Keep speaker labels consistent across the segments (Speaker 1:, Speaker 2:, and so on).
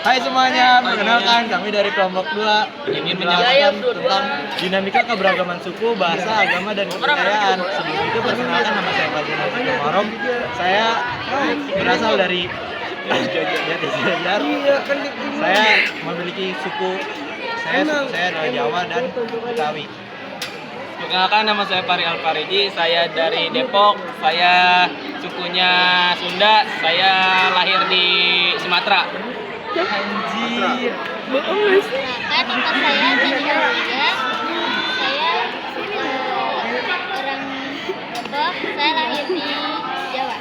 Speaker 1: Hai semuanya, perkenalkan kami dari kelompok 2 ingin menjelaskan tentang dinamika keberagaman suku, bahasa, agama, dan kebudayaan. Sebelum itu perkenalkan, nama saya Fazrul Muharom. Saya berasal dari Jajar. Saya memiliki suku saya dari Jawa dan Betawi.
Speaker 2: Perkenalkan, nama saya Fari Alfariji, saya dari Depok, saya sukunya Sunda, saya lahir di Sumatera.
Speaker 1: Anjir.
Speaker 3: Nama saya Dini Aulia. Saya orang Depok. Saya lahir di Jawa.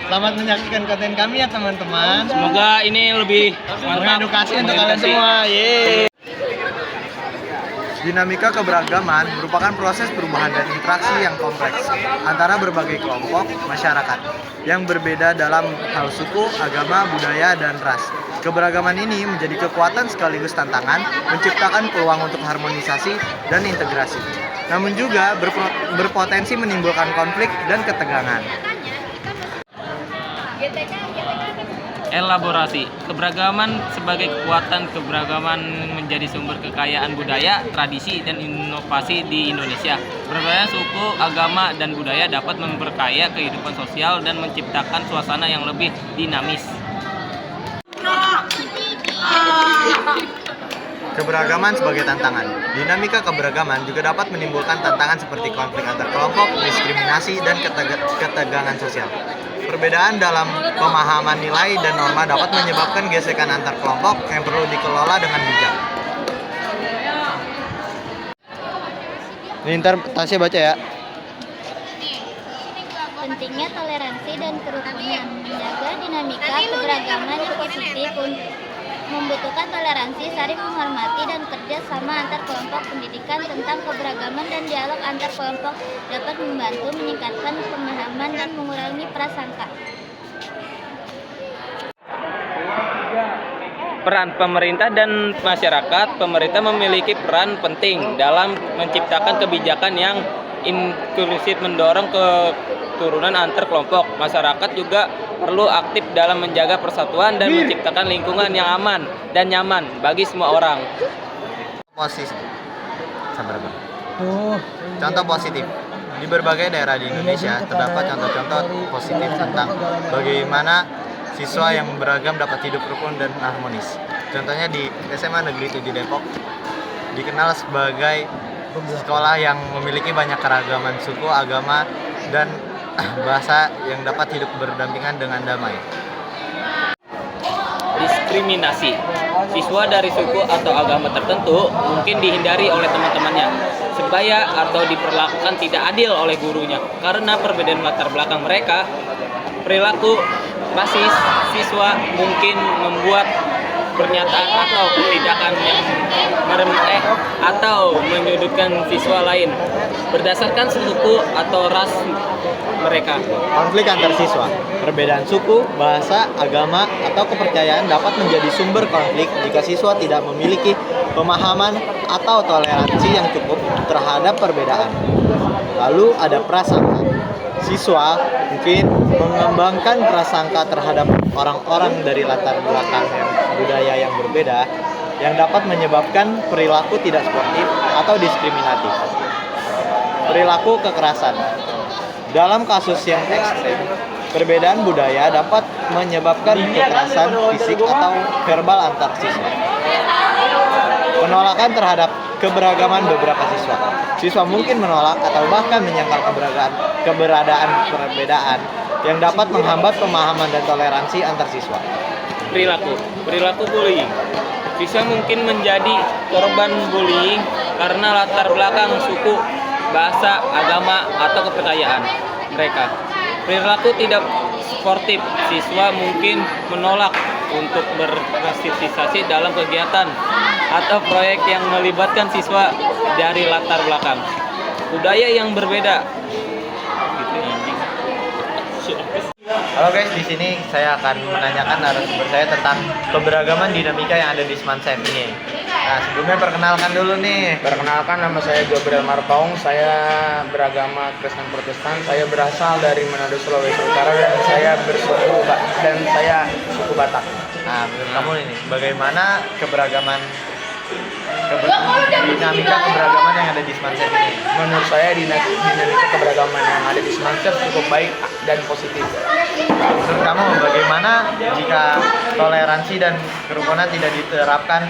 Speaker 1: Selamat menyaksikan konten kami ya teman-teman.
Speaker 2: Semoga ini lebih mantap,
Speaker 1: Edukasi untuk kalian semua. Yeay. Dinamika keberagaman merupakan proses perubahan dan interaksi yang kompleks antara berbagai kelompok masyarakat yang berbeda dalam hal suku, agama, budaya, dan ras. Keberagaman ini menjadi kekuatan sekaligus tantangan, menciptakan peluang untuk harmonisasi dan integrasi. Namun juga berpotensi menimbulkan konflik dan ketegangan.
Speaker 2: Elaborasi. Keberagaman sebagai kekuatan keberagaman menjadi sumber kekayaan budaya, tradisi, dan inovasi di Indonesia. Berbagai suku, agama, dan budaya dapat memperkaya kehidupan sosial dan menciptakan suasana yang lebih dinamis.
Speaker 1: Keberagaman sebagai tantangan. Dinamika keberagaman juga dapat menimbulkan tantangan seperti konflik antar kelompok, diskriminasi, dan ketegangan sosial. Perbedaan dalam pemahaman nilai dan norma dapat menyebabkan gesekan antar kelompok yang perlu dikelola dengan bijak. Ini ntar Tasya baca ya.
Speaker 3: Pentingnya toleransi dan kerukunan. Menjaga dinamika keberagaman yang positif membutuhkan toleransi, saling menghormati, dan kerja sama antar kelompok. Pendidikan tentang keberagaman dan dialog antar kelompok dapat membantu meningkatkan pemahaman dan mengurangi prasangka.
Speaker 2: Peran pemerintah dan masyarakat. Pemerintah memiliki peran penting dalam menciptakan kebijakan yang inklusif, mendorong keturunan antar kelompok. Masyarakat juga perlu aktif dalam menjaga persatuan dan menciptakan lingkungan yang aman dan nyaman bagi semua orang.
Speaker 1: Positif. Sabar, Bang. Contoh positif. Di berbagai daerah di Indonesia terdapat contoh-contoh positif tentang bagaimana siswa yang beragam dapat hidup rukun dan harmonis. Contohnya di SMA Negeri 7 Depok dikenal sebagai sekolah yang memiliki banyak keragaman suku, agama, dan bahasa yang dapat hidup berdampingan dengan damai.
Speaker 2: Diskriminasi. Siswa dari suku atau agama tertentu mungkin dihindari oleh teman-temannya, sebaya atau diperlakukan tidak adil oleh gurunya karena perbedaan latar belakang mereka. Perilaku rasis siswa mungkin membuat pernyataan atau tindakan yang atau menyudutkan siswa lain berdasarkan suku atau ras mereka.
Speaker 1: Konflik antar siswa, perbedaan suku, bahasa, agama, atau kepercayaan dapat menjadi sumber konflik jika siswa tidak memiliki pemahaman atau toleransi yang cukup terhadap perbedaan. Lalu ada prasangka. Siswa mungkin mengembangkan prasangka terhadap orang-orang dari latar belakang budaya yang berbeda yang dapat menyebabkan perilaku tidak sportif atau diskriminatif. Perilaku kekerasan. Dalam kasus yang ekstrem, perbedaan budaya dapat menyebabkan kekerasan fisik atau verbal antar siswa. Penolakan terhadap keberagaman beberapa siswa. Siswa mungkin menolak atau bahkan menyangkal keberadaan perbedaan yang dapat menghambat pemahaman dan toleransi antar siswa.
Speaker 2: Perilaku bullying. Siswa mungkin menjadi korban bullying karena latar belakang suku, bahasa, agama, atau kepercayaan mereka. Perilaku tidak sportif. Siswa mungkin menolak untuk berpartisipasi dalam kegiatan atau proyek yang melibatkan siswa dari latar belakang budaya yang berbeda.
Speaker 1: Halo guys, di sini saya akan menanyakan narasumber saya tentang keberagaman dinamika yang ada di Semansem ini. Nah, sebelumnya perkenalkan dulu nih.
Speaker 4: Perkenalkan, nama saya Jobrel Marpaung. Saya beragama Kristen Protestan. Saya berasal dari Manado, Sulawesi Utara, dan saya suku Batak.
Speaker 1: Nah, menurut kamu ini bagaimana dinamika keberagaman yang ada di Semansef ini?
Speaker 4: Menurut saya dinamika keberagaman yang ada di Semansef cukup baik dan positif.
Speaker 1: Menurut kamu bagaimana jika toleransi dan kerukunan tidak diterapkan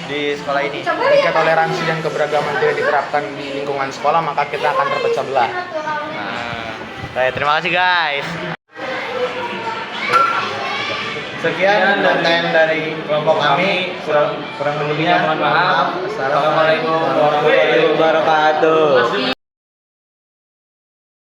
Speaker 1: di sekolah ini?
Speaker 4: Jika toleransi dan keberagaman tidak diterapkan di lingkungan sekolah, maka kita akan terpecah belah.
Speaker 1: Nah, baik, terima kasih guys. Sekian konten dari kelompok kami. Kurang lebihnya mohon maaf. Assalamualaikum warahmatullahi wabarakatuh.